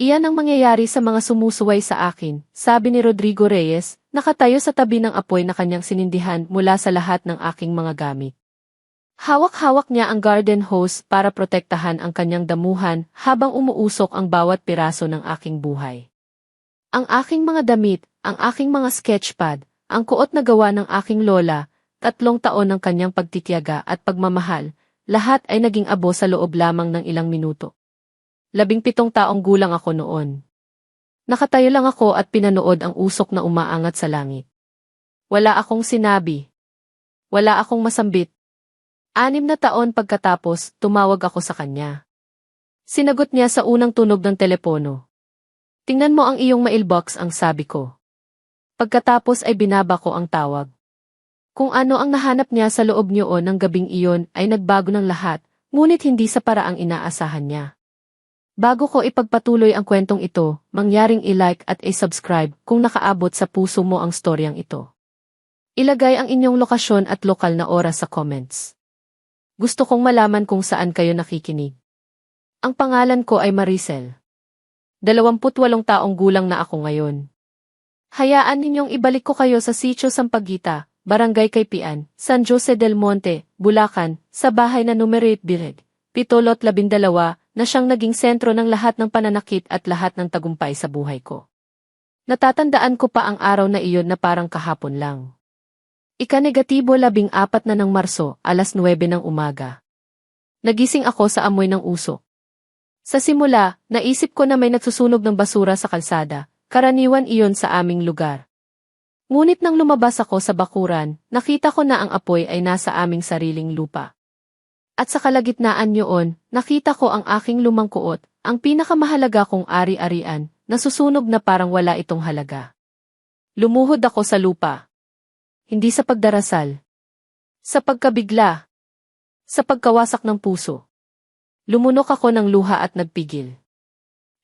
Iyan ang mangyayari sa mga sumusuway sa akin, sabi ni Rodrigo Reyes, nakatayo sa tabi ng apoy na kanyang sinindihan mula sa lahat ng aking mga gamit. Hawak-hawak niya ang garden hose para protektahan ang kanyang damuhan habang umuusok ang bawat piraso ng aking buhay. Ang aking mga damit, ang aking mga sketchpad, ang kuot na gawa ng aking lola, 3 taon ng kanyang pagtitiyaga at pagmamahal, lahat ay naging abo sa loob lamang ng ilang minuto. 17 taong gulang ako noon. Nakatayo lang ako at pinanood ang usok na umaangat sa langit. Wala akong sinabi. Wala akong masambit. 6 na taon pagkatapos, tumawag ako sa kanya. Sinagot niya sa unang tunog ng telepono. Tingnan mo ang iyong mailbox, ang sabi ko. Pagkatapos ay binaba ko ang tawag. Kung ano ang nahanap niya sa loob niyoon ng gabing iyon ay nagbago ng lahat, ngunit hindi sa paraang inaasahan niya. Bago ko ipagpatuloy ang kwentong ito, mangyaring i-like at i-subscribe kung nakaabot sa puso mo ang storyang ito. Ilagay ang inyong lokasyon at lokal na oras sa comments. Gusto kong malaman kung saan kayo nakikinig. Ang pangalan ko ay Maricel. 28 taong gulang na ako ngayon. Hayaan ninyong ibalik ko kayo sa Sitio Sampaguita, Barangay Kaypian, San Jose del Monte, Bulacan, sa bahay na numero 8 Bilig, 7-12, na siyang naging sentro ng lahat ng pananakit at lahat ng tagumpay sa buhay ko. Natatandaan ko pa ang araw na iyon na parang kahapon lang. Ika-14 na ng Marso, 9:00 ng umaga. Nagising ako sa amoy ng usok. Sa simula, naisip ko na may nagsusunog ng basura sa kalsada, karaniwan iyon sa aming lugar. Ngunit nang lumabas ako sa bakuran, nakita ko na ang apoy ay nasa aming sariling lupa. At sa kalagitnaan niyon, nakita ko ang aking lumang kuot, ang pinakamahalaga kong ari-arian, nasusunog na parang wala itong halaga. Lumuhod ako sa lupa. Hindi sa pagdarasal. Sa pagkabigla. Sa pagkawasak ng puso. Lumunok ako ng luha at nagpigil.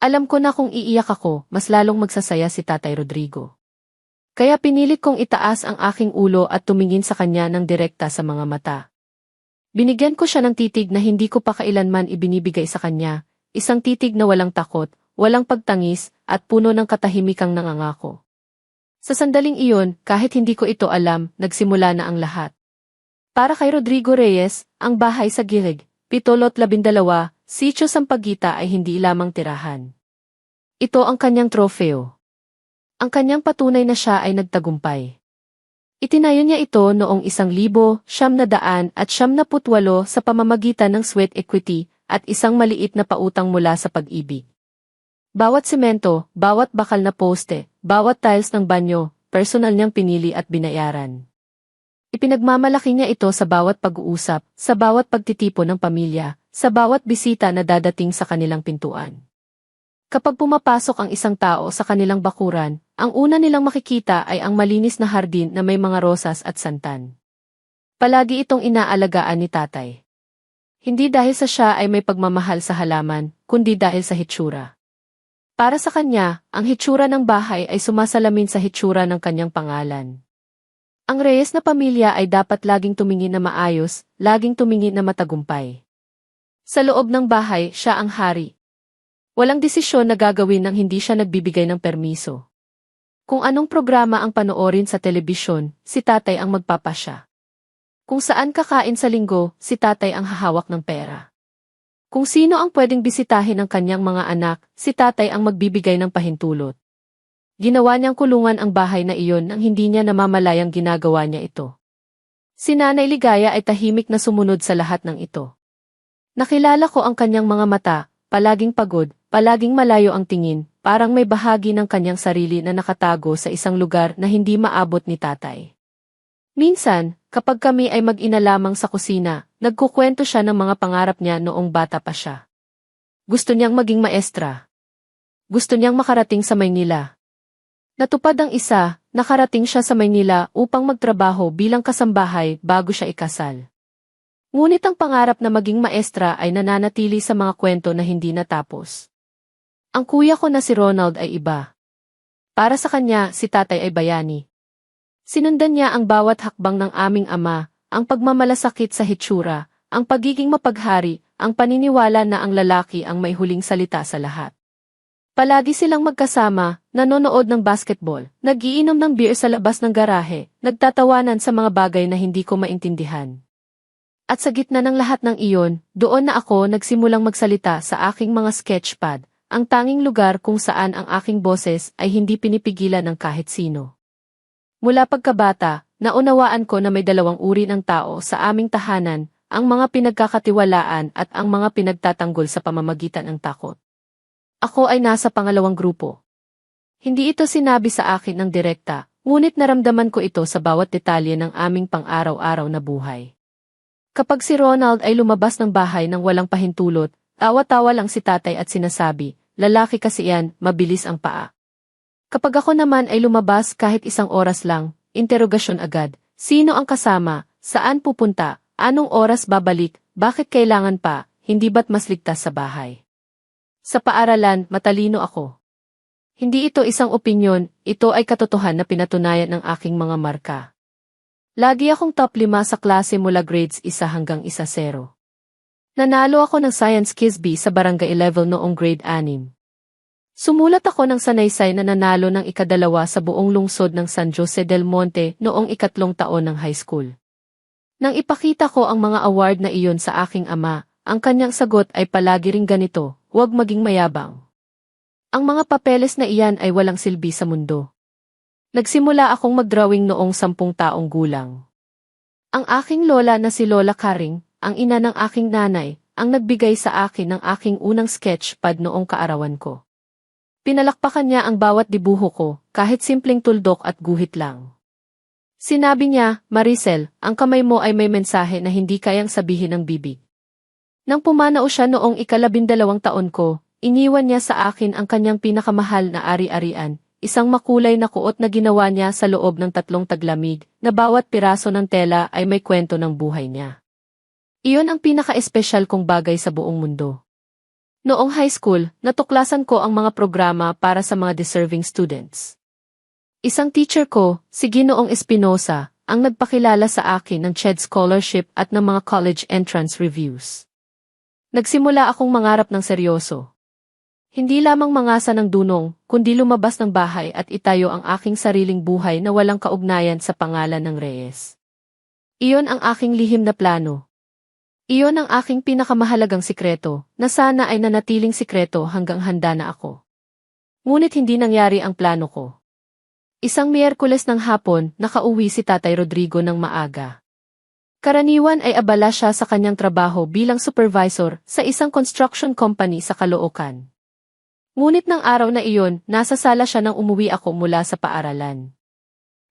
Alam ko na kung iiyak ako, mas lalong magsasaya si Tatay Rodrigo. Kaya pinilit kong itaas ang aking ulo at tumingin sa kanya ng direkta sa mga mata. Binigyan ko siya ng titig na hindi ko pa kailanman ibinibigay sa kanya, isang titig na walang takot, walang pagtangis, at puno ng katahimikang nangangako. Sa sandaling iyon, kahit hindi ko ito alam, nagsimula na ang lahat. Para kay Rodrigo Reyes, ang bahay sa Gilig, 7-12, Sitio Sampaguita ay hindi lamang tirahan. Ito ang kanyang trofeo. Ang kanyang patunay na siya ay nagtagumpay. Itinayo niya ito noong 1978 sa pamamagitan ng sweat equity at isang maliit na pautang mula sa pag-ibig. Bawat semento, bawat bakal na poste, bawat tiles ng banyo, personal niyang pinili at binayaran. Ipinagmamalaki niya ito sa bawat pag-uusap, sa bawat pagtitipon ng pamilya, sa bawat bisita na dadating sa kanilang pintuan. Kapag pumapasok ang isang tao sa kanilang bakuran, ang una nilang makikita ay ang malinis na hardin na may mga rosas at santan. Palagi itong inaalagaan ni Tatay. Hindi dahil sa siya ay may pagmamahal sa halaman, kundi dahil sa hitsura. Para sa kanya, ang hitsura ng bahay ay sumasalamin sa hitsura ng kanyang pangalan. Ang Reyes na pamilya ay dapat laging tumingin na maayos, laging tumingin na matagumpay. Sa loob ng bahay, siya ang hari. Walang desisyon na gagawin nang hindi siya nagbibigay ng permiso. Kung anong programa ang panoorin sa telebisyon, si Tatay ang magpapasya. Kung saan kakain sa linggo, si Tatay ang hahawak ng pera. Kung sino ang pwedeng bisitahin ng kanyang mga anak, si Tatay ang magbibigay ng pahintulot. Ginawa niyang kulungan ang bahay na iyon nang hindi niya namamalayang ginagawa niya ito. Si Nanay Ligaya ay tahimik na sumunod sa lahat ng ito. Nakilala ko ang kanyang mga mata, palaging pagod, palaging malayo ang tingin, parang may bahagi ng kanyang sarili na nakatago sa isang lugar na hindi maabot ni Tatay. Minsan, kapag kami ay mag-ina lamang sa kusina, nagkukwento siya ng mga pangarap niya noong bata pa siya. Gusto niyang maging maestra. Gusto niyang makarating sa Maynila. Natupad ang isa, nakarating siya sa Maynila upang magtrabaho bilang kasambahay bago siya ikasal. Ngunit ang pangarap na maging maestra ay nananatili sa mga kwento na hindi natapos. Ang kuya ko na si Ronald ay iba. Para sa kanya, si Tatay ay bayani. Sinundan niya ang bawat hakbang ng aming ama, ang pagmamalasakit sa hitsura, ang pagiging mapaghari, ang paniniwala na ang lalaki ang may huling salita sa lahat. Palagi silang magkasama, nanonood ng basketball, nag-iinom ng beer sa labas ng garahe, nagtatawanan sa mga bagay na hindi ko maintindihan. At sa gitna ng lahat ng iyon, doon na ako nagsimulang magsalita sa aking mga sketchpad, ang tanging lugar kung saan ang aking boses ay hindi pinipigilan ng kahit sino. Mula pagkabata, naunawaan ko na may dalawang uri ng tao sa aming tahanan, ang mga pinagkakatiwalaan at ang mga pinagtatanggol sa pamamagitan ng takot. Ako ay nasa pangalawang grupo. Hindi ito sinabi sa akin ng direkta, ngunit naramdaman ko ito sa bawat detalye ng aming pang-araw-araw na buhay. Kapag si Ronald ay lumabas ng bahay nang walang pahintulot, tawa-tawa lang si tatay at sinasabi, lalaki kasi yan, mabilis ang paa. Kapag ako naman ay lumabas kahit isang oras lang, interogasyon agad, sino ang kasama, saan pupunta, anong oras babalik, bakit kailangan pa, hindi ba't mas ligtas sa bahay? Sa paaralan, matalino ako. Hindi ito isang opinyon, ito ay katotohan na pinatunayan ng aking mga marka. Lagi akong top 5 sa klase mula grades 1 hanggang 1-0. Nanalo ako ng Science Quiz B sa barangay level noong grade 6. Sumulat ako ng sanaysay na nanalo ng ika-2 sa buong lungsod ng San Jose del Monte noong ika-3 taon ng high school. Nang ipakita ko ang mga award na iyon sa aking ama, ang kanyang sagot ay palagi ring ganito, huwag maging mayabang. Ang mga papeles na iyan ay walang silbi sa mundo. Nagsimula akong mag-drawing noong 10 taong gulang. Ang aking lola na si Lola Karing, ang ina ng aking nanay, ang nagbigay sa akin ng aking unang sketchpad noong kaarawan ko. Pinalakpakan niya ang bawat dibuho ko, kahit simpleng tuldok at guhit lang. Sinabi niya, Maricel, ang kamay mo ay may mensahe na hindi kayang sabihin ng bibig. Nang pumanao siya noong ika-12 taon ko, iniwan niya sa akin ang kanyang pinakamahal na ari-arian, isang makulay na kuot na ginawa niya sa loob ng 3 taglamig, na bawat piraso ng tela ay may kwento ng buhay niya. Iyon ang pinaka-espesyal kong bagay sa buong mundo. Noong high school, natuklasan ko ang mga programa para sa mga deserving students. Isang teacher ko, si Ginoong Espinosa, ang nagpakilala sa akin ng CHED Scholarship at ng mga college entrance reviews. Nagsimula akong mangarap ng seryoso. Hindi lamang mangasa ng dunong, kundi lumabas ng bahay at itayo ang aking sariling buhay na walang kaugnayan sa pangalan ng Reyes. Iyon ang aking lihim na plano. Iyon ang aking pinakamahalagang sikreto, na sana ay nanatiling sikreto hanggang handa na ako. Ngunit hindi nangyari ang plano ko. Isang Miyerkules ng hapon, nakauwi si Tatay Rodrigo ng maaga. Karaniwan ay abala siya sa kanyang trabaho bilang supervisor sa isang construction company sa Caloocan. Ngunit ng araw na iyon, nasa sala siya nang umuwi ako mula sa paaralan.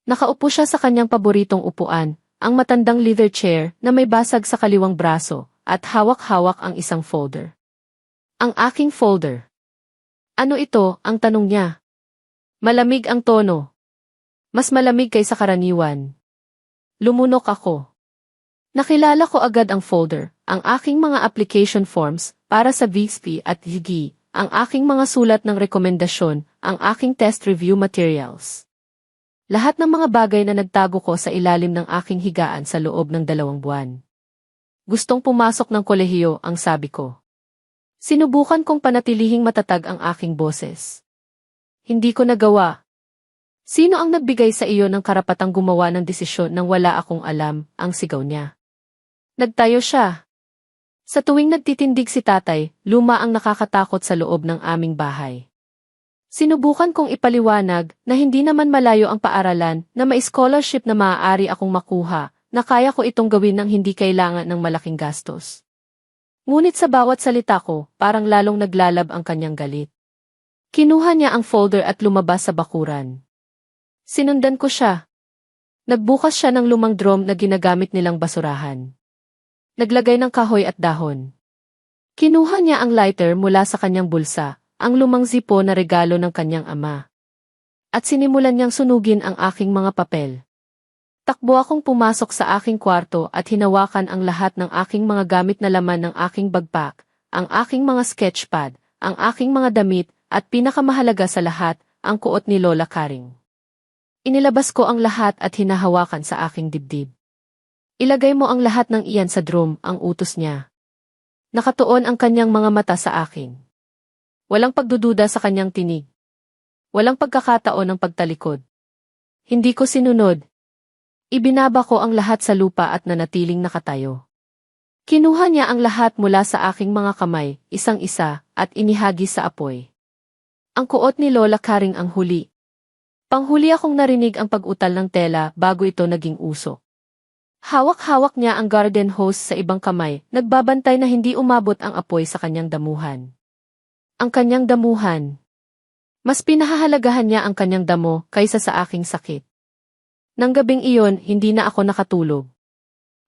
Nakaupo siya sa kanyang paboritong upuan, ang matandang leather chair na may basag sa kaliwang braso, at hawak-hawak ang isang folder. Ang aking folder. Ano ito, ang tanong niya. Malamig ang tono. Mas malamig kaysa karaniwan. Lumunok ako. Nakilala ko agad ang folder, ang aking mga application forms para sa VXP at HIGI, ang aking mga sulat ng rekomendasyon, ang aking test review materials. Lahat ng mga bagay na nagtago ko sa ilalim ng aking higaan sa loob ng 2 buwan. Gustong pumasok ng kolehiyo, ang sabi ko. Sinubukan kong panatilihing matatag ang aking boses. Hindi ko nagawa. Sino ang nagbigay sa iyo ng karapatang gumawa ng desisyon nang wala akong alam, ang sigaw niya. Nagtayo siya. Sa tuwing nagtitindig si tatay, luma ang nakakatakot sa loob ng aming bahay. Sinubukan kong ipaliwanag na hindi naman malayo ang paaralan na may scholarship na maaari akong makuha, na kaya ko itong gawin nang hindi kailangan ng malaking gastos. Ngunit sa bawat salita ko, parang lalong naglalab ang kanyang galit. Kinuha niya ang folder at lumabas sa bakuran. Sinundan ko siya. Nagbukas siya ng lumang drum na ginagamit nilang basurahan. Naglagay ng kahoy at dahon. Kinuha niya ang lighter mula sa kanyang bulsa, ang lumang zipo na regalo ng kanyang ama. At sinimulan niyang sunugin ang aking mga papel. Takbo akong pumasok sa aking kwarto at hinawakan ang lahat ng aking mga gamit na laman ng aking backpack, ang aking mga sketchpad, ang aking mga damit, at pinakamahalaga sa lahat, ang kuot ni Lola Karing. Inilabas ko ang lahat at hinahawakan sa aking dibdib. Ilagay mo ang lahat ng iyan sa drum, ang utos niya. Nakatuon ang kanyang mga mata sa akin. Walang pagdududa sa kanyang tinig. Walang pagkakataon ng pagtalikod. Hindi ko sinunod. Ibinaba ko ang lahat sa lupa at nanatiling nakatayo. Kinuha niya ang lahat mula sa aking mga kamay, isang-isa, at inihagis sa apoy. Ang kuot ni Lola Karing ang huli. Panghuli akong narinig ang pag-utal ng tela bago ito naging uso. Hawak-hawak niya ang garden hose sa ibang kamay, nagbabantay na hindi umabot ang apoy sa kanyang damuhan. Ang kanyang damuhan. Mas pinahahalagahan niya ang kanyang damo kaysa sa aking sakit. Nang gabing iyon, hindi na ako nakatulog.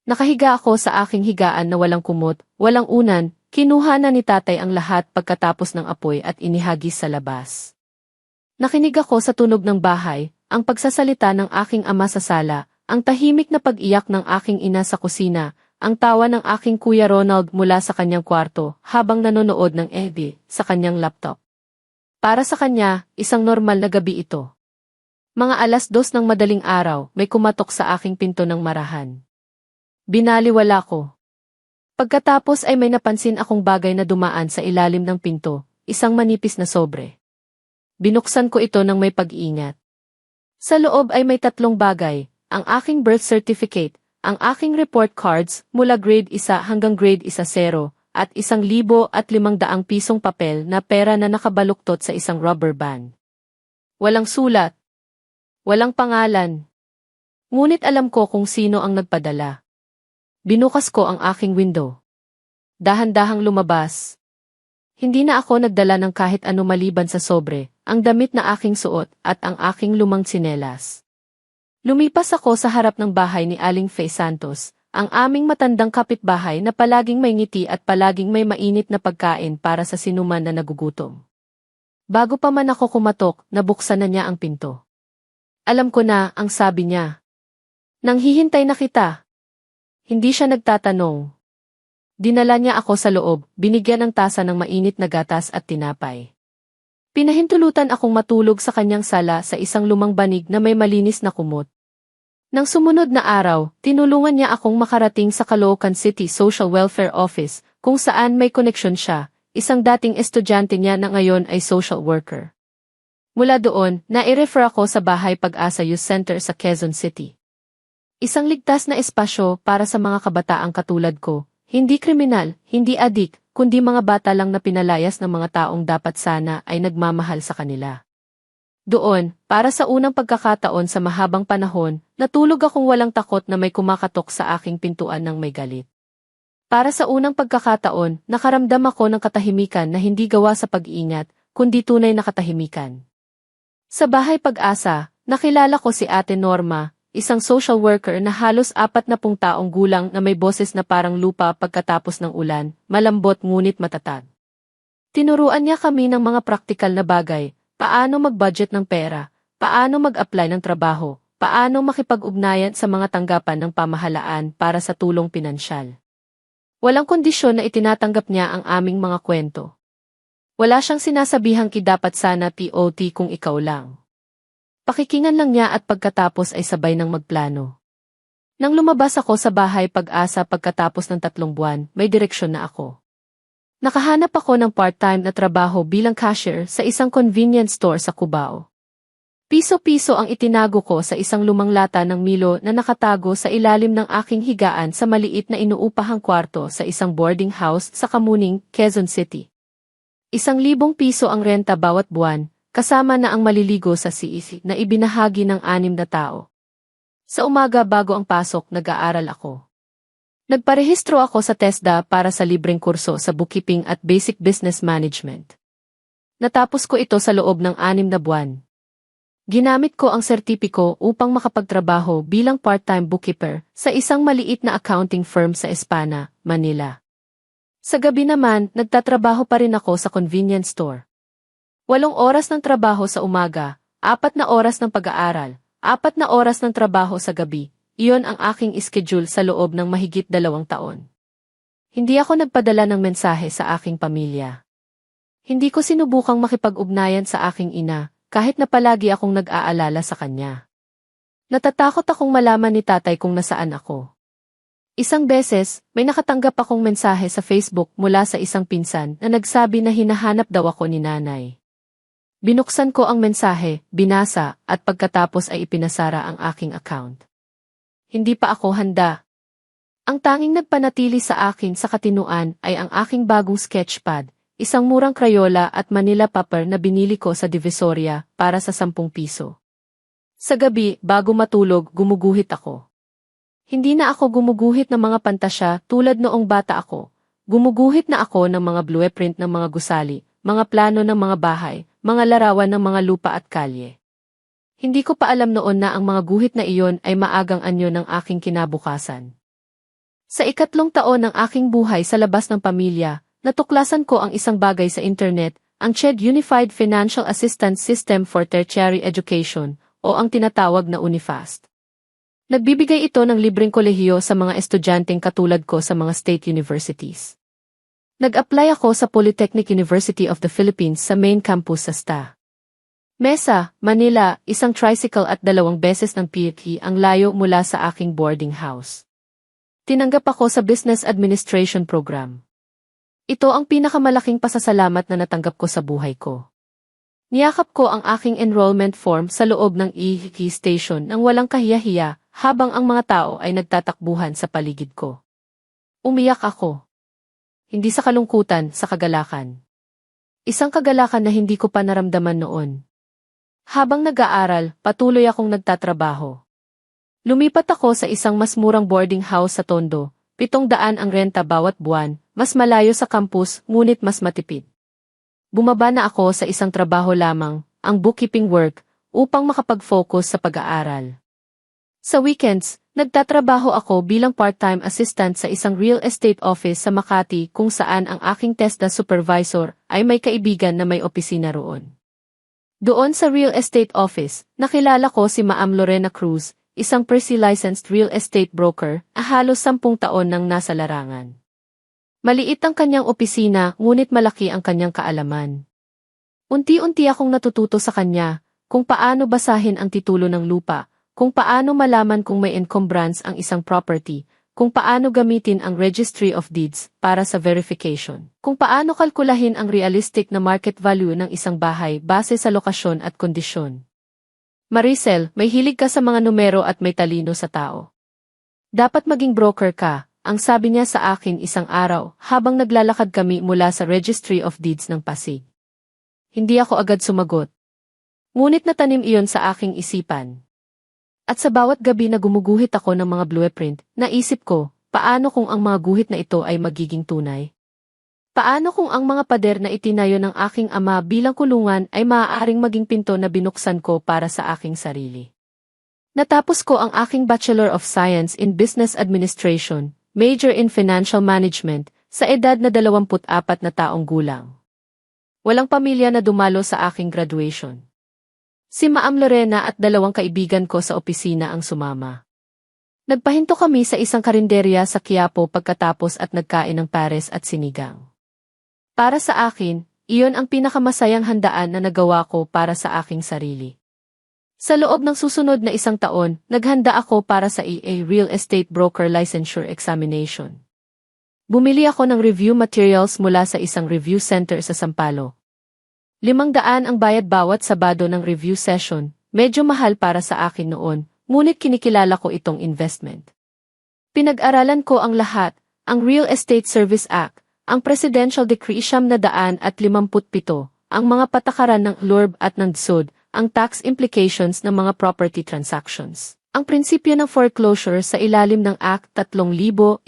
Nakahiga ako sa aking higaan na walang kumot, walang unan, kinuha na ni tatay ang lahat pagkatapos ng apoy at inihagis sa labas. Nakinig ako sa tunog ng bahay, ang pagsasalita ng aking ama sa sala, ang tahimik na pag-iyak ng aking ina sa kusina, ang tawa ng aking kuya Ronald mula sa kanyang kwarto habang nanonood ng ED sa kanyang laptop. Para sa kanya, isang normal na gabi ito. Mga 2:00 ng madaling araw, may kumatok sa aking pinto ng marahan. Binaliwala ko. Pagkatapos ay may napansin akong bagay na dumaan sa ilalim ng pinto, isang manipis na sobre. Binuksan ko ito ng may pag-iingat. Sa loob ay may 3 bagay, ang aking birth certificate, ang aking report cards mula grade 1 hanggang grade 1-0, at 1,500 pisong papel na pera na nakabaluktot sa isang rubber band. Walang sulat. Walang pangalan. Ngunit alam ko kung sino ang nagpadala. Binukas ko ang aking window. Dahan-dahang lumabas. Hindi na ako nagdala ng kahit ano maliban sa sobre, ang damit na aking suot at ang aking lumang tsinelas. Lumipas ako sa harap ng bahay ni Aling Faye Santos, ang aming matandang kapitbahay na palaging may ngiti at palaging may mainit na pagkain para sa sinuman na nagugutom. Bago pa man ako kumatok, nabuksan na niya ang pinto. Alam ko na, ang sabi niya. Nanghihintay na kita. Hindi siya nagtatanong. Dinala niya ako sa loob, binigyan ng tasa ng mainit na gatas at tinapay. Pinahintulutan akong matulog sa kanyang sala sa isang lumang banig na may malinis na kumot. Nang sumunod na araw, tinulungan niya akong makarating sa Caloocan City Social Welfare Office, kung saan may koneksyon siya, isang dating estudyante niya na ngayon ay social worker. Mula doon, nai-refer ako sa Bahay Pag-asa Youth Center sa Quezon City. Isang ligtas na espasyo para sa mga kabataang katulad ko, hindi kriminal, hindi adik, kundi mga bata lang na pinalayas ng mga taong dapat sana ay nagmamahal sa kanila. Doon, para sa unang pagkakataon sa mahabang panahon, natulog akong walang takot na may kumakatok sa aking pintuan ng may galit. Para sa unang pagkakataon, nakaramdam ako ng katahimikan na hindi gawa sa pag-iingat, kundi tunay na katahimikan. Sa Bahay Pag-asa, nakilala ko si Ate Norma, isang social worker na halos 40 taong gulang na may boses na parang lupa pagkatapos ng ulan, malambot ngunit matatag. Tinuruan niya kami ng mga praktikal na bagay, paano mag-budget ng pera, paano mag-apply ng trabaho, paano makipag-ugnayan sa mga tanggapan ng pamahalaan para sa tulong pinansyal. Walang kondisyon na itinatanggap niya ang aming mga kwento. Wala siyang sinasabihang dapat sana TOT kung ikaw lang. Pakikingan lang niya at pagkatapos ay sabay ng magplano. Nang lumabas ako sa Bahay Pag-asa pagkatapos ng 3 buwan, may direksyon na ako. Nakahanap ako ng part-time na trabaho bilang cashier sa isang convenience store sa Cubao. Piso-piso ang itinago ko sa isang lumang lata ng Milo na nakatago sa ilalim ng aking higaan sa maliit na inuupahang kwarto sa isang boarding house sa Kamuning, Quezon City. 1,000 piso ang renta bawat buwan, kasama na ang maliligo sa CEC na ibinahagi ng 6 na tao. Sa umaga bago ang pasok, nag-aaral ako. Nagparehistro ako sa TESDA para sa libreng kurso sa bookkeeping at basic business management. Natapos ko ito sa loob ng 6 na buwan. Ginamit ko ang sertipiko upang makapagtrabaho bilang part-time bookkeeper sa isang maliit na accounting firm sa Espana, Manila. Sa gabi naman, nagtatrabaho pa rin ako sa convenience store. 8 oras ng trabaho sa umaga, 4 na oras ng pag-aaral, 4 na oras ng trabaho sa gabi. Iyon ang aking schedule sa loob ng mahigit 2 taon. Hindi ako nagpadala ng mensahe sa aking pamilya. Hindi ko sinubukang makipag-ugnayan sa aking ina, kahit na palagi akong nag-aalala sa kanya. Natatakot akong malaman ni tatay kung nasaan ako. Isang beses, may nakatanggap akong mensahe sa Facebook mula sa isang pinsan na nagsabi na hinahanap daw ako ni nanay. Binuksan ko ang mensahe, binasa, at pagkatapos ay ipinasara ang aking account. Hindi pa ako handa. Ang tanging nagpanatili sa akin sa katinuan ay ang aking bagong sketchpad, isang murang Crayola at Manila paper na binili ko sa Divisoria para sa 10 piso. Sa gabi, bago matulog, gumuguhit ako. Hindi na ako gumuguhit ng mga pantasya tulad noong bata ako. Gumuguhit na ako ng mga blueprint ng mga gusali, mga plano ng mga bahay, mga larawan ng mga lupa at kalye. Hindi ko pa alam noon na ang mga guhit na iyon ay maagang anyo ng aking kinabukasan. Sa 3 taon ng aking buhay sa labas ng pamilya, natuklasan ko ang isang bagay sa internet, ang CHED Unified Financial Assistance System for Tertiary Education, o ang tinatawag na UNIFAST. Nagbibigay ito ng libreng kolehiyo sa mga estudyanteng katulad ko sa mga state universities. Nag-apply ako sa Polytechnic University of the Philippines sa main campus sa STA. Mesa, Manila, isang tricycle at 2 beses ng PhD ang layo mula sa aking boarding house. Tinanggap ako sa Business Administration Program. Ito ang pinakamalaking pasasalamat na natanggap ko sa buhay ko. Niyakap ko ang aking enrollment form sa loob ng EHK station nang walang kahiya-hiya habang ang mga tao ay nagtatakbuhan sa paligid ko. Umiyak ako. Hindi sa kalungkutan, sa kagalakan. Isang kagalakan na hindi ko pa naramdaman noon. Habang nag-aaral, patuloy akong nagtatrabaho. Lumipat ako sa isang mas murang boarding house sa Tondo, 700 ang renta bawat buwan, mas malayo sa campus, ngunit mas matipid. Bumaba na ako sa isang trabaho lamang, ang bookkeeping work, upang makapag-focus sa pag-aaral. Sa weekends, nagtatrabaho ako bilang part-time assistant sa isang real estate office sa Makati kung saan ang aking TESDA supervisor ay may kaibigan na may opisina roon. Doon sa real estate office, nakilala ko si Ma'am Lorena Cruz, isang pre-licensed real estate broker, halos 10 taon nang nasa larangan. Maliit ang kanyang opisina, ngunit malaki ang kanyang kaalaman. Unti-unti akong natututo sa kanya, kung paano basahin ang titulo ng lupa, kung paano malaman kung may encumbrance ang isang property, kung paano gamitin ang Registry of Deeds para sa verification, kung paano kalkulahin ang realistic na market value ng isang bahay base sa lokasyon at kondisyon. Maricel, may hilig ka sa mga numero at may talino sa tao. Dapat maging broker ka, ang sabi niya sa akin isang araw habang naglalakad kami mula sa Registry of Deeds ng Pasig. Hindi ako agad sumagot. Ngunit natanim iyon sa aking isipan. At sa bawat gabi na gumuguhit ako ng mga blueprint, naisip ko, paano kung ang mga guhit na ito ay magiging tunay? Paano kung ang mga pader na itinayo ng aking ama bilang kulungan ay maaaring maging pinto na binuksan ko para sa aking sarili? Natapos ko ang aking Bachelor of Science in Business Administration, major in Financial Management, sa edad na 24 na taong gulang. Walang pamilya na dumalo sa aking graduation. Si Ma'am Lorena at 2 kaibigan ko sa opisina ang sumama. Nagpahinto kami sa isang karinderya sa Quiapo pagkatapos at nagkain ng pares at sinigang. Para sa akin, iyon ang pinakamasayang handaan na nagawa ko para sa aking sarili. Sa loob ng susunod na 1 taon, naghanda ako para sa EA Real Estate Broker Licensure Examination. Bumili ako ng review materials mula sa isang review center sa Sampaloc. 500 ang bayad bawat Sabado ng review session, medyo mahal para sa akin noon, ngunit kinikilala ko itong investment. Pinag-aralan ko ang lahat, ang Real Estate Service Act, ang Presidential Decree 957, ang mga patakaran ng LURB at ng DSUD, ang tax implications ng mga property transactions, ang prinsipyo ng foreclosure sa ilalim ng Act 3135.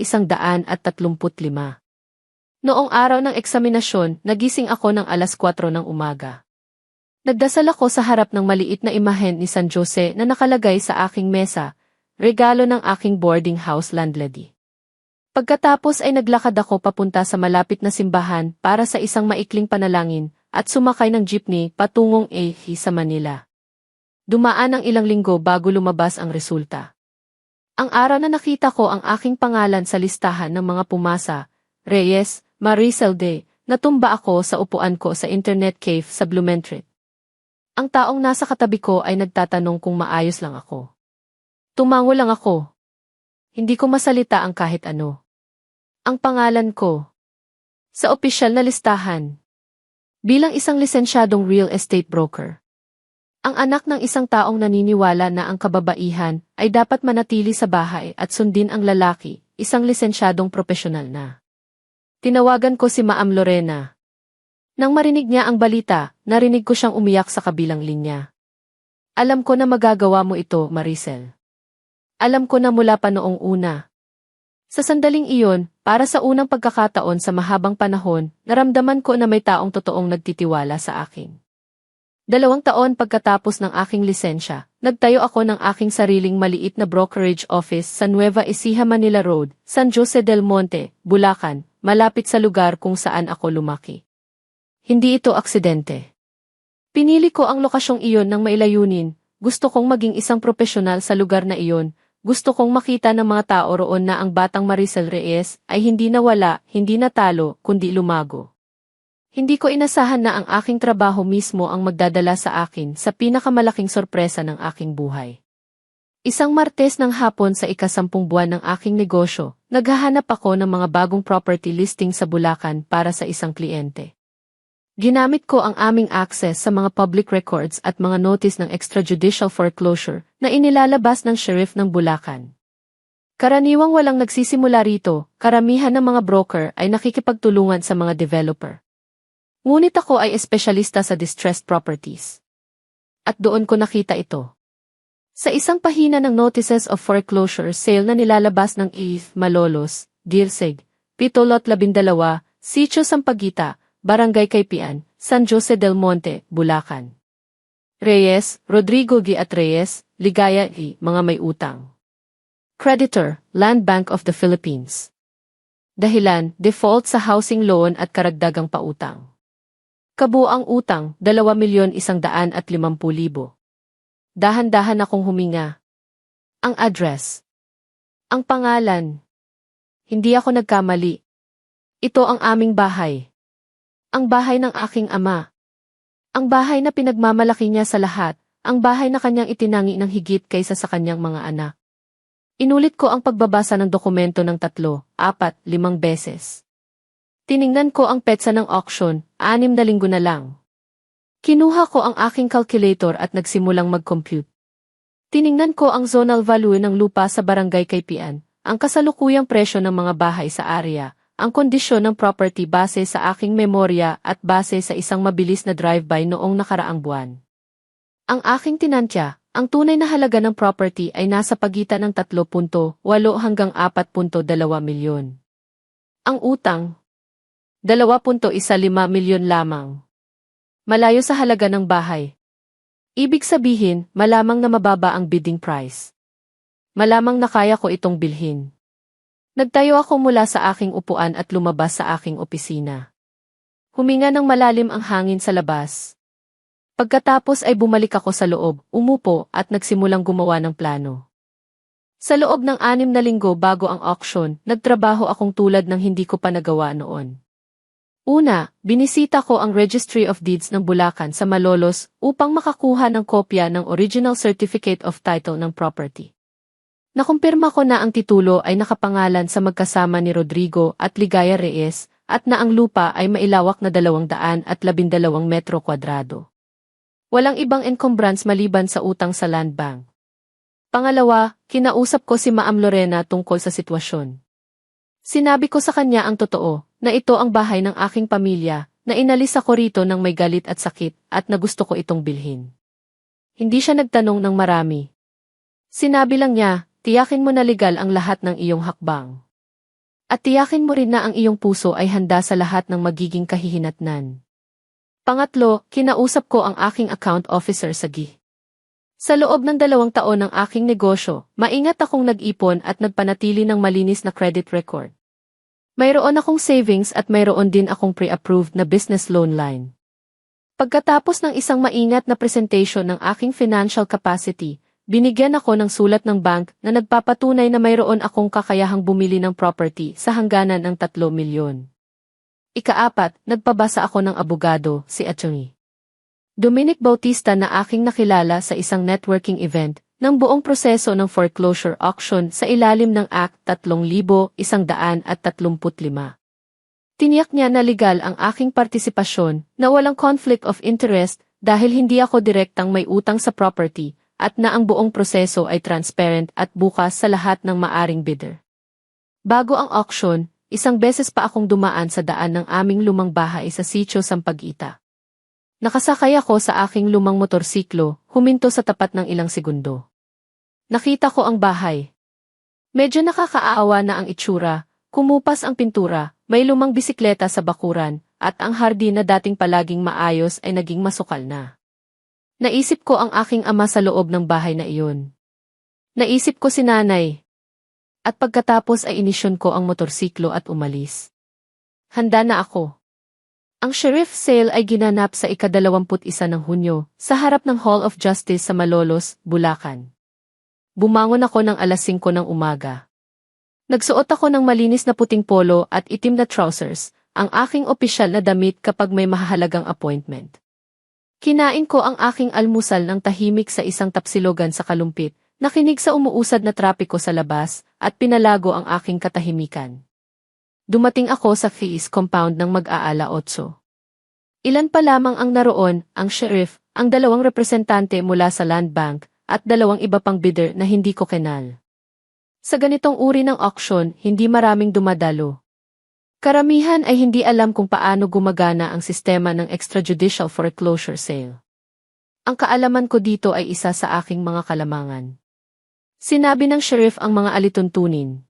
Noong araw ng eksaminasyon, nagising ako ng alas 4 ng umaga. Nagdasal ako sa harap ng maliit na imahen ni San Jose na nakalagay sa aking mesa, regalo ng aking boarding house landlady. Pagkatapos ay naglakad ako papunta sa malapit na simbahan para sa isang maikling panalangin at sumakay ng jeepney patungong EHI sa Manila. Dumaan ang ilang linggo bago lumabas ang resulta. Ang araw na nakita ko ang aking pangalan sa listahan ng mga pumasa, Reyes, Maricel de, natumba ako sa upuan ko sa internet cafe sa Blumentritt. Ang taong nasa katabi ko ay nagtatanong kung maayos lang ako. Tumango lang ako. Hindi ko masalita ang kahit ano. Ang pangalan ko. Sa opisyal na listahan. Bilang isang lisensyadong real estate broker. Ang anak ng isang taong naniniwala na ang kababaihan ay dapat manatili sa bahay at sundin ang lalaki, isang lisensyadong profesional na. Tinawagan ko si Ma'am Lorena. Nang marinig niya ang balita, narinig ko siyang umiyak sa kabilang linya. Alam ko na magagawa mo ito, Maricel. Alam ko na mula pa noong una. Sa sandaling iyon, para sa unang pagkakataon sa mahabang panahon, naramdaman ko na may taong totoong nagtitiwala sa akin. 2 taon pagkatapos ng aking lisensya, nagtayo ako ng aking sariling maliit na brokerage office sa Nueva Ecija Manila Road, San Jose del Monte, Bulacan, malapit sa lugar kung saan ako lumaki. Hindi ito aksidente. Pinili ko ang lokasyong iyon ng mailayunin, gusto kong maging isang profesional sa lugar na iyon, gusto kong makita ng mga tao roon na ang batang Maricel Reyes ay hindi nawala, hindi natalo, kundi lumago. Hindi ko inasahan na ang aking trabaho mismo ang magdadala sa akin sa pinakamalaking sorpresa ng aking buhay. Isang Martes ng hapon sa ika-10 buwan ng aking negosyo, naghahanap ako ng mga bagong property listing sa Bulacan para sa isang kliyente. Ginamit ko ang aming access sa mga public records at mga notice ng extrajudicial foreclosure na inilalabas ng sheriff ng Bulacan. Karaniwang walang nagsisimula rito, karamihan ng mga broker ay nakikipagtulungan sa mga developer. Ngunit ako ay espesyalista sa distressed properties. At doon ko nakita ito. Sa isang pahina ng Notices of Foreclosure Sale na nilalabas ng ETH Malolos, Dirseg, 7-12, Sitio Sampaguita, Barangay Kaypian, San Jose del Monte, Bulacan. Reyes, Rodrigo G. at Reyes, Ligaya I. Mga may utang. Creditor, Land Bank of the Philippines. Dahilan, default sa housing loan at karagdagang pautang. Kabuang utang, 2,150,000. Dahan-dahan akong huminga. Ang address. Ang pangalan. Hindi ako nagkamali. Ito ang aming bahay. Ang bahay ng aking ama. Ang bahay na pinagmamalaki niya sa lahat, ang bahay na kanyang itinangi ng higit kaysa sa kanyang mga anak. Inulit ko ang pagbabasa ng dokumento ng 3, 4, 5 beses. Tiningnan ko ang petsa ng auction, 6 na linggo na lang. Kinuha ko ang aking calculator at nagsimulang mag-compute. Tiningnan ko ang zonal value ng lupa sa Barangay Kaypian, ang kasalukuyang presyo ng mga bahay sa area, ang kondisyon ng property base sa aking memorya at base sa isang mabilis na drive-by noong nakaraang buwan. Ang aking tinantya, ang tunay na halaga ng property ay nasa pagitan ng 3.8 hanggang 4.2 milyon. Ang utang, 2.15 milyon lamang. Malayo sa halaga ng bahay. Ibig sabihin, malamang na mababa ang bidding price. Malamang na kaya ko itong bilhin. Nagtayo ako mula sa aking upuan at lumabas sa aking opisina. Huminga ng malalim ang hangin sa labas. Pagkatapos ay bumalik ako sa loob, umupo at nagsimulang gumawa ng plano. Sa loob ng 6 na linggo bago ang auction, nagtrabaho akong tulad ng hindi ko pa nagawa noon. Una, binisita ko ang Registry of Deeds ng Bulacan sa Malolos upang makakuha ng kopya ng original certificate of title ng property. Nakumpirma ko na ang titulo ay nakapangalan sa magkasama ni Rodrigo at Ligaya Reyes at na ang lupa ay mailawak na 212 metro kwadrado. Walang ibang encumbrance maliban sa utang sa land bank. Pangalawa, kinausap ko si Ma'am Lorena tungkol sa sitwasyon. Sinabi ko sa kanya ang totoo, na ito ang bahay ng aking pamilya, na inalis ako rito ng may galit at sakit at na gusto ko itong bilhin. Hindi siya nagtanong ng marami. Sinabi lang niya, tiyakin mo na legal ang lahat ng iyong hakbang. At tiyakin mo rin na ang iyong puso ay handa sa lahat ng magiging kahihinatnan. Pangatlo, kinausap ko ang aking account officer sa GI. Sa loob ng 2 taon ng aking negosyo, maingat akong nag-ipon at nagpanatili ng malinis na credit record. Mayroon akong savings at mayroon din akong pre-approved na business loan line. Pagkatapos ng isang maingat na presentation ng aking financial capacity, binigyan ako ng sulat ng bank na nagpapatunay na mayroon akong kakayahang bumili ng property sa hangganan ng 3 milyon. Ika-4, nagpabasa ako ng abogado, si Atty. Dominic Bautista na aking nakilala sa isang networking event, ng buong proseso ng foreclosure auction sa ilalim ng Act 3135. Tiniyak niya na legal ang aking partisipasyon, na walang conflict of interest dahil hindi ako direktang may utang sa property, at na ang buong proseso ay transparent at bukas sa lahat ng maaring bidder. Bago ang auction, isang beses pa akong dumaan sa daan ng aming lumang bahay sa Sitio Sampaguita. Nakasakay ako sa aking lumang motorsiklo, huminto sa tapat ng ilang segundo. Nakita ko ang bahay. Medyo nakakaawa na ang itsura, kumupas ang pintura, may lumang bisikleta sa bakuran, at ang hardin na dating palaging maayos ay naging masukal na. Naisip ko ang aking ama sa loob ng bahay na iyon. Naisip ko si nanay. At pagkatapos ay inisyon ko ang motorsiklo at umalis. Handa na ako. Ang sheriff sale ay ginanap sa ika-21 ng Hunyo, sa harap ng Hall of Justice sa Malolos, Bulacan. Bumangon ako ng alas 5 ng umaga. Nagsuot ako ng malinis na puting polo at itim na trousers, ang aking opisyal na damit kapag may mahahalagang appointment. Kinain ko ang aking almusal ng tahimik sa isang tapsilogan sa Kalumpit, nakinig sa umuusad na trapiko sa labas, at pinalago ang aking katahimikan. Dumating ako sa Fees Compound ng mag-aala 8. Ilan pa lamang ang naroon, ang sheriff, ang 2 representante mula sa Land Bank, at 2 iba pang bidder na hindi ko kenal. Sa ganitong uri ng auction, hindi maraming dumadalo. Karamihan ay hindi alam kung paano gumagana ang sistema ng extrajudicial foreclosure sale. Ang kaalaman ko dito ay isa sa aking mga kalamangan. Sinabi ng sheriff ang mga alituntunin.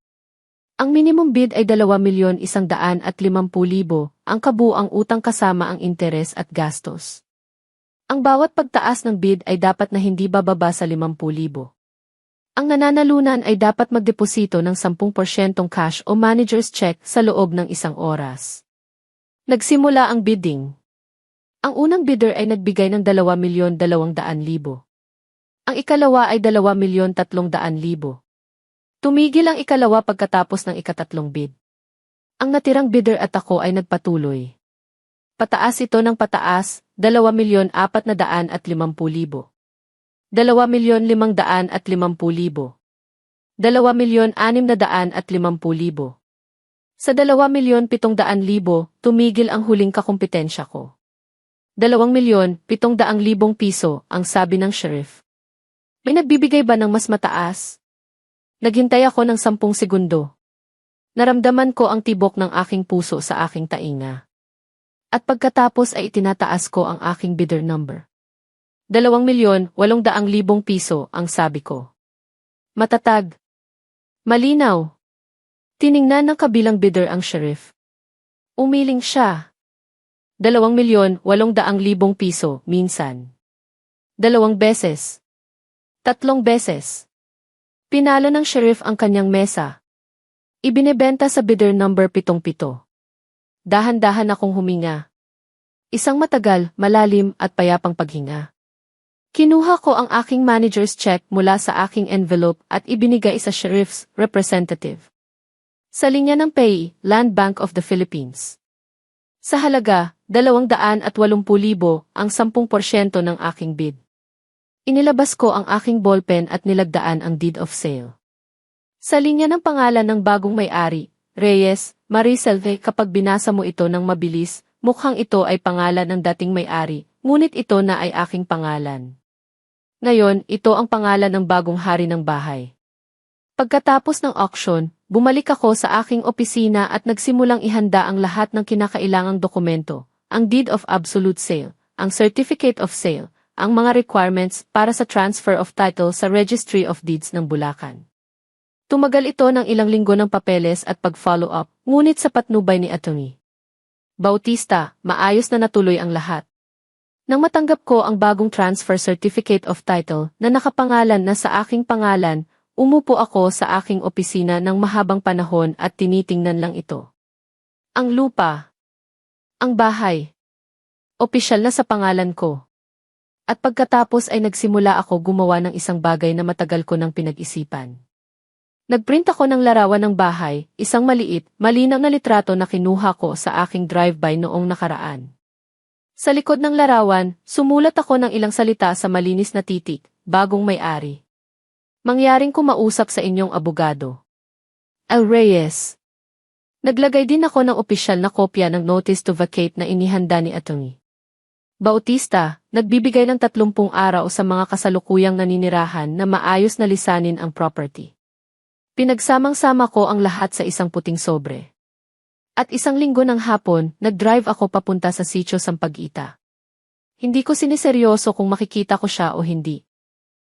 Ang minimum bid ay 2,150,000, ang kabuuang utang kasama ang interes at gastos. Ang bawat pagtaas ng bid ay dapat na hindi bababa sa 50,000. Ang nananalunan ay dapat magdeposito ng 10% cash o manager's check sa loob ng 1 oras. Nagsimula ang bidding. Ang unang bidder ay nagbigay ng 2,200,000. Ang ikalawa ay 2,300,000. Tumigil ang ikalawa pagkatapos ng ika-3 bid. Ang natirang bidder at ako ay nagpatuloy. Pataas ito ng pataas, 2,450,000. 2,550,000. 2,650,000. Sa 2,700,000, tumigil ang huling kakumpetensya ko. 2,700,000 piso, ang sabi ng sheriff. May nagbibigay ba ng mas mataas? Naghintay ako ng 10 segundo. Naramdaman ko ang tibok ng aking puso sa aking tainga. At pagkatapos ay itinataas ko ang aking bidder number. 2,800,000 piso, ang sabi ko. Matatag. Malinaw. Tiningnan ng kabilang bidder ang sheriff. Umiling siya. 2,800,000 piso, minsan. 2 beses. 3 beses. Pinalo ng sheriff ang kanyang mesa. Ibinebenta sa bidder number 77. Dahan-dahan akong huminga. Isang matagal, malalim at payapang paghinga. Kinuha ko ang aking manager's check mula sa aking envelope at ibinigay sa sheriff's representative. Sa linya ng PAY, Land Bank of the Philippines. Sa halaga, 280,000 ang 10% ng aking bid. Inilabas ko ang aking ballpen at nilagdaan ang deed of sale. Sa linya ng pangalan ng bagong may-ari, Reyes, Mariselve, kapag binasa mo ito ng mabilis, mukhang ito ay pangalan ng dating may-ari, ngunit ito na ay aking pangalan. Ngayon, ito ang pangalan ng bagong hari ng bahay. Pagkatapos ng auction, bumalik ako sa aking opisina at nagsimulang ihanda ang lahat ng kinakailangang dokumento, ang deed of absolute sale, ang certificate of sale, ang mga requirements para sa transfer of title sa Registry of Deeds ng Bulacan. Tumagal ito ng ilang linggo ng papeles at pag-follow up, ngunit sa patnubay ni Atty. Bautista, maayos na natuloy ang lahat. Nang matanggap ko ang bagong transfer certificate of title na nakapangalan na sa aking pangalan, umupo ako sa aking opisina ng mahabang panahon at tinitingnan lang ito. Ang lupa. Ang bahay. Opisyal na sa pangalan ko. At pagkatapos ay nagsimula ako gumawa ng isang bagay na matagal ko nang pinag-isipan. Nagprint ako ng larawan ng bahay, isang maliit, malinaw na litrato na kinuha ko sa aking drive-by noong nakaraan. Sa likod ng larawan, sumulat ako ng ilang salita sa malinis na titik, bagong may-ari. Mangyaring kumausap sa inyong abogado. Al Reyes. Naglagay din ako ng opisyal na kopya ng notice to vacate na inihanda ni Atty. Bautista, nagbibigay ng 30 araw sa mga kasalukuyang naninirahan na maayos na lisanin ang property. Pinagsamang-sama ko ang lahat sa isang puting sobre. At 1 linggo ng hapon, nag-drive ako papunta sa Sitio Sampaguita. Hindi ko siniseryoso kung makikita ko siya o hindi.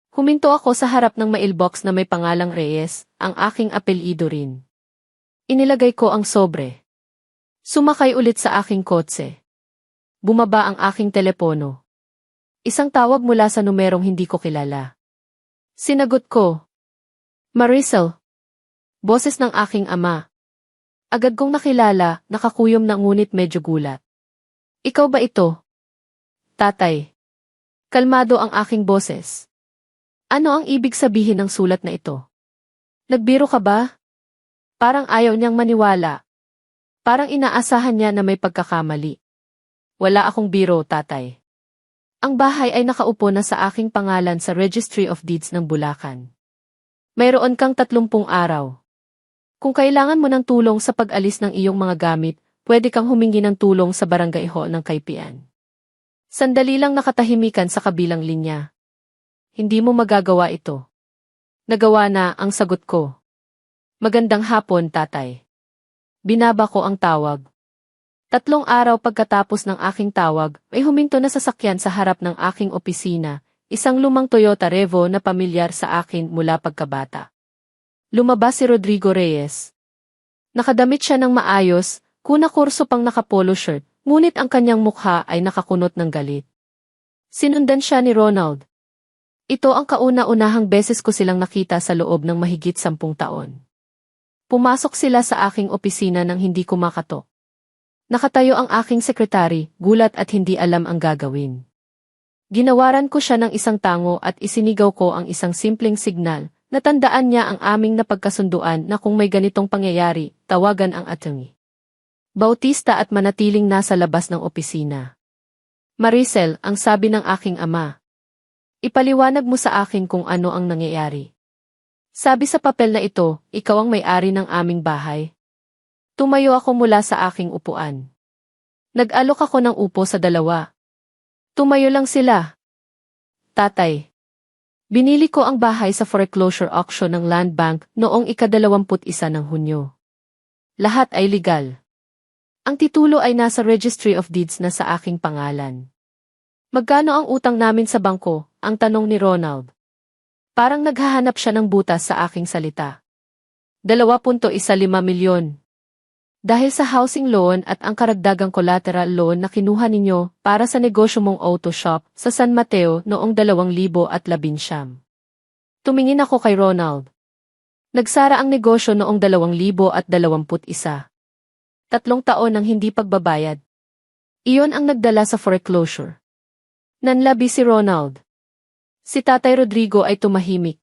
Huminto ako sa harap ng mailbox na may pangalang Reyes, ang aking apelyido rin. Inilagay ko ang sobre. Sumakay ulit sa aking kotse. Bumaba ang aking telepono. Isang tawag mula sa numerong hindi ko kilala. Sinagot ko. Maricel. Boses ng aking ama. Agad kong nakilala, nakakuyom na ngunit medyo gulat. Ikaw ba ito? Tatay. Kalmado ang aking boses. Ano ang ibig sabihin ng sulat na ito? Nagbiro ka ba? Parang ayaw niyang maniwala. Parang inaasahan niya na may pagkakamali. Wala akong biro, tatay. Ang bahay ay nakaupo na sa aking pangalan sa Registry of Deeds ng Bulacan. Mayroon kang 30 araw. Kung kailangan mo ng tulong sa pag-alis ng iyong mga gamit, pwede kang humingi ng tulong sa barangay hall ng Kaypian. Sandali lang nakatahimikan sa kabilang linya. Hindi mo magagawa ito. Nagawa na, ang sagot ko. Magandang hapon, tatay. Binaba ko ang tawag. 3 araw pagkatapos ng aking tawag, may huminto na sasakyan sa harap ng aking opisina, isang lumang Toyota Revo na pamilyar sa akin mula pagkabata. Lumabas si Rodrigo Reyes. Nakadamit siya ng maayos, kuna-kurso pang nakapolo shirt, ngunit ang kanyang mukha ay nakakunot ng galit. Sinundan siya ni Ronald. Ito ang kauna-unahang beses ko silang nakita sa loob ng mahigit 10 taon. Pumasok sila sa aking opisina nang hindi ko makatok. Nakatayo ang aking sekretary, gulat at hindi alam ang gagawin. Ginawaran ko siya ng isang tango at isinigaw ko ang isang simpleng signal, natandaan niya ang aming napagkasunduan na kung may ganitong pangyayari, tawagan ang attorney Bautista at manatiling nasa labas ng opisina. Maricel, ang sabi ng aking ama. Ipaliwanag mo sa akin kung ano ang nangyayari. Sabi sa papel na ito, ikaw ang may-ari ng aming bahay. Tumayo ako mula sa aking upuan. Nag-alok ako ng upo sa 2. Tumayo lang sila. Tatay. Binili ko ang bahay sa foreclosure auction ng Land Bank noong ika-21 ng Hunyo. Lahat ay legal. Ang titulo ay nasa Registry of Deeds na sa aking pangalan. Magkano ang utang namin sa bangko? Ang tanong ni Ronald. Parang naghahanap siya ng butas sa aking salita. 2.15 milyon. Dahil sa housing loan at ang karagdagang collateral loan na kinuha ninyo para sa negosyo mong auto shop sa San Mateo noong 2011. Tumingin ako kay Ronald. Nagsara ang negosyo noong 2021. 3 taon ng hindi pagbabayad. Iyon ang nagdala sa foreclosure. Nanlabi si Ronald. Si Tatay Rodrigo ay tumahimik.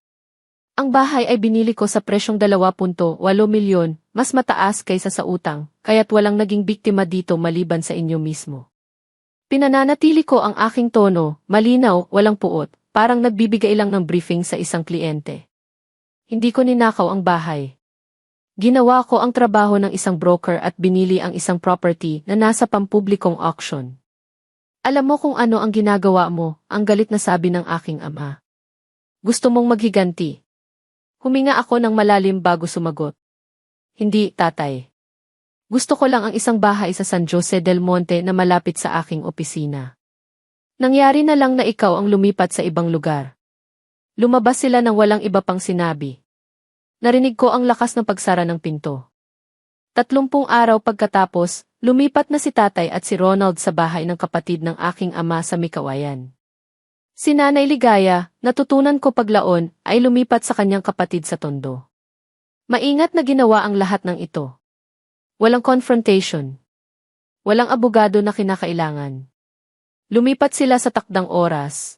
Ang bahay ay binili ko sa presyong 2.8 milyon, mas mataas kaysa sa utang, kaya't walang naging biktima dito maliban sa inyo mismo. Pinananatili ko ang aking tono, malinaw, walang puot, parang nagbibigay lang ng briefing sa isang kliyente. Hindi ko ninakaw ang bahay. Ginawa ko ang trabaho ng isang broker at binili ang isang property na nasa pampublikong auction. Alam mo kung ano ang ginagawa mo, ang galit na sabi ng aking ama. Gusto mong maghiganti? Huminga ako ng malalim bago sumagot. Hindi, tatay. Gusto ko lang ang isang bahay sa San Jose del Monte na malapit sa aking opisina. Nangyari na lang na ikaw ang lumipat sa ibang lugar. Lumabas sila nang walang iba pang sinabi. Narinig ko ang lakas ng pagsara ng pinto. 30 araw pagkatapos, lumipat na si tatay at si Ronald sa bahay ng kapatid ng aking ama sa Mikawayan. Si Nanay Ligaya, natutunan ko paglaon, ay lumipat sa kanyang kapatid sa Tondo. Maingat na ginawa ang lahat ng ito. Walang confrontation. Walang abogado na kinakailangan. Lumipat sila sa takdang oras.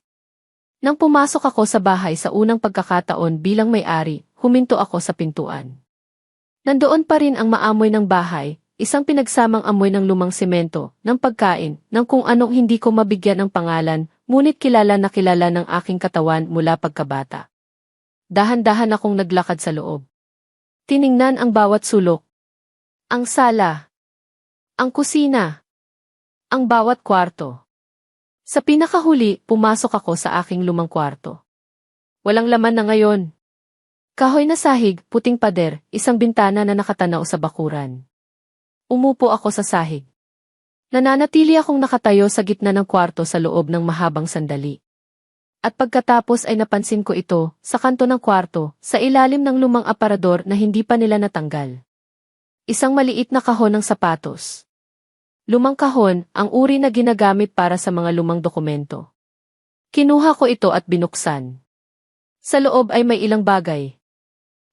Nang pumasok ako sa bahay sa unang pagkakataon bilang may-ari, huminto ako sa pintuan. Nandoon pa rin ang maamoy ng bahay, isang pinagsamang amoy ng lumang semento, ng pagkain, ng kung anong hindi ko mabigyan ng pangalan, ngunit kilala ng aking katawan mula pagkabata. Dahan-dahan akong naglakad sa loob. Tiningnan ang bawat sulok. Ang sala. Ang kusina. Ang bawat kwarto. Sa pinakahuli, pumasok ako sa aking lumang kwarto. Walang laman na ngayon. Kahoy na sahig, puting pader, isang bintana na nakatanaw sa bakuran. Umupo ako sa sahig. Nananatili akong nakatayo sa gitna ng kwarto sa loob ng mahabang sandali. At pagkatapos ay napansin ko ito, sa kanto ng kwarto, sa ilalim ng lumang aparador na hindi pa nila natanggal. Isang maliit na kahon ng sapatos. Lumang kahon, ang uri na ginagamit para sa mga lumang dokumento. Kinuha ko ito at binuksan. Sa loob ay may ilang bagay.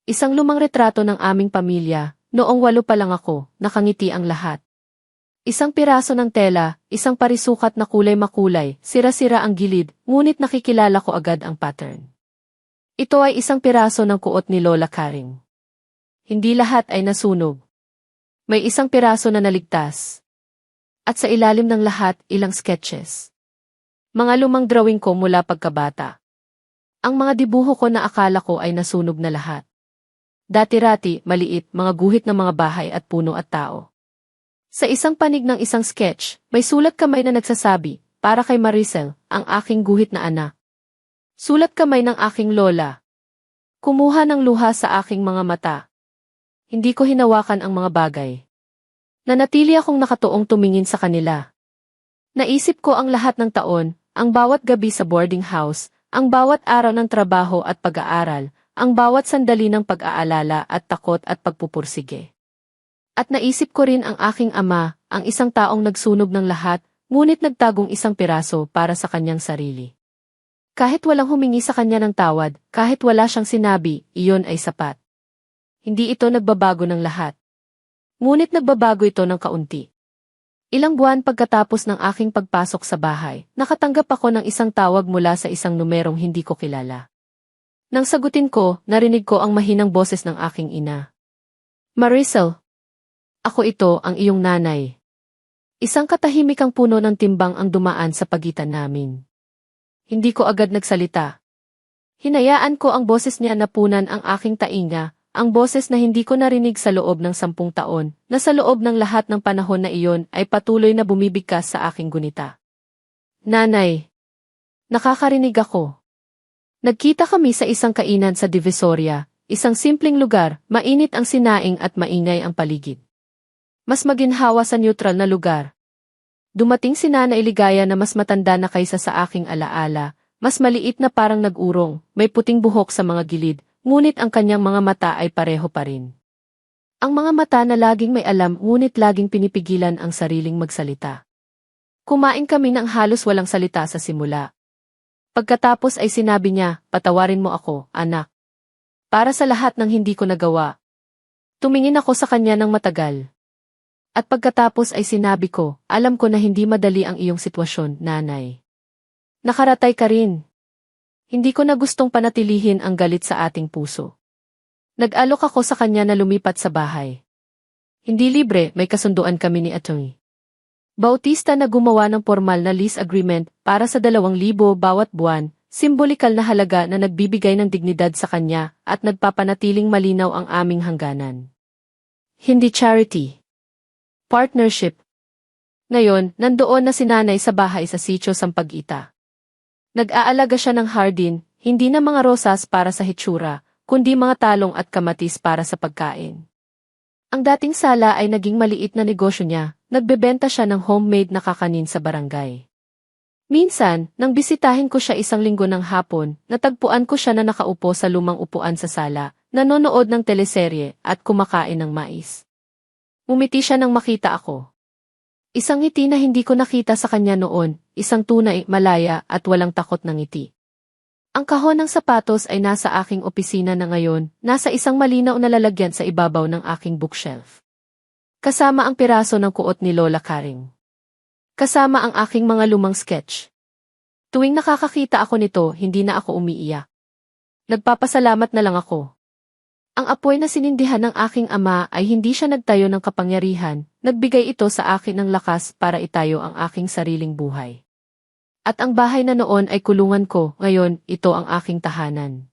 Isang lumang retrato ng aming pamilya, noong 8 pa lang ako, nakangiti ang lahat. Isang piraso ng tela, isang parisukat na kulay-makulay, sira-sira ang gilid, ngunit nakikilala ko agad ang pattern. Ito ay isang piraso ng kuot ni Lola Karing. Hindi lahat ay nasunog. May isang piraso na naligtas. At sa ilalim ng lahat, ilang sketches. Mga lumang drawing ko mula pagkabata. Ang mga dibuho ko na akala ko ay nasunog na lahat. Dati-rati, maliit, mga guhit ng mga bahay at puno at tao. Sa isang panig ng isang sketch, may sulat kamay na nagsasabi, para kay Maricel, ang aking guhit na anak. Sulat kamay ng aking lola. Kumuha ng luha sa aking mga mata. Hindi ko hinawakan ang mga bagay. Nanatili akong nakatuong tumingin sa kanila. Naisip ko ang lahat ng taon, ang bawat gabi sa boarding house, ang bawat araw ng trabaho at pag-aaral, ang bawat sandali ng pag-aalala at takot at pagpupursige. At naisip ko rin ang aking ama, ang isang taong nagsunog ng lahat, ngunit nagtagong isang piraso para sa kanyang sarili. Kahit walang humingi sa kanya ng tawad, kahit wala siyang sinabi, iyon ay sapat. Hindi ito nagbabago ng lahat. Ngunit nagbabago ito ng kaunti. Ilang buwan pagkatapos ng aking pagpasok sa bahay, nakatanggap ako ng isang tawag mula sa isang numerong hindi ko kilala. Nang sagutin ko, narinig ko ang mahinang boses ng aking ina. Maricel. Ako ito, ang iyong nanay. Isang katahimikang puno ng timbang ang dumaan sa pagitan namin. Hindi ko agad nagsalita. Hinayaan ko ang boses niya na punan ang aking tainga, ang boses na hindi ko narinig sa loob ng 10 taon, na sa loob ng lahat ng panahon na iyon ay patuloy na bumibigkas sa aking gunita. Nanay. Nakakarinig ako. Nagkita kami sa isang kainan sa Divisoria, isang simpleng lugar, mainit ang sinaing at maingay ang paligid. Mas maginhawa sa neutral na lugar. Dumating si Nanay Ligaya na mas matanda na kaysa sa aking alaala, mas maliit na parang nag-urong, may puting buhok sa mga gilid, ngunit ang kanyang mga mata ay pareho pa rin. Ang mga mata na laging may alam ngunit laging pinipigilan ang sariling magsalita. Kumain kami ng halos walang salita sa simula. Pagkatapos ay sinabi niya, patawarin mo ako, anak. Para sa lahat ng hindi ko nagawa. Tumingin ako sa kanya ng matagal. At pagkatapos ay sinabi ko, alam ko na hindi madali ang iyong sitwasyon, nanay. Nakaratay ka rin. Hindi ko na gustong panatilihin ang galit sa ating puso. Nag-alok ako sa kanya na lumipat sa bahay. Hindi libre, may kasunduan kami ni Atty. Bautista na gumawa ng formal na lease agreement para sa 2,000 bawat buwan, simbolikal na halaga na nagbibigay ng dignidad sa kanya at nagpapanatiling malinaw ang aming hangganan. Hindi charity. Partnership. Ngayon, nandoon na si nanay sa bahay sa Sitio Sampaguita. Nag-aalaga siya ng hardin, hindi na mga rosas para sa hitsura, kundi mga talong at kamatis para sa pagkain. Ang dating sala ay naging maliit na negosyo niya, nagbebenta siya ng homemade na kakanin sa barangay. Minsan, nang bisitahin ko siya isang linggo ng hapon, natagpuan ko siya na nakaupo sa lumang upuan sa sala, nanonood ng teleserye at kumakain ng mais. Umiti siya nang makita ako. Isang ngiti na hindi ko nakita sa kanya noon, isang tunay, malaya at walang takot na ngiti. Ang kahon ng sapatos ay nasa aking opisina na ngayon, nasa isang malinaw na lalagyan sa ibabaw ng aking bookshelf. Kasama ang piraso ng kuot ni Lola Karing. Kasama ang aking mga lumang sketch. Tuwing nakakakita ako nito, hindi na ako umiiyak. Nagpapasalamat na lang ako. Ang apoy na sinindihan ng aking ama ay hindi siya nagtayo ng kapangyarihan, nagbigay ito sa akin ng lakas para itayo ang aking sariling buhay. At ang bahay na noon ay kulungan ko, ngayon, ito ang aking tahanan.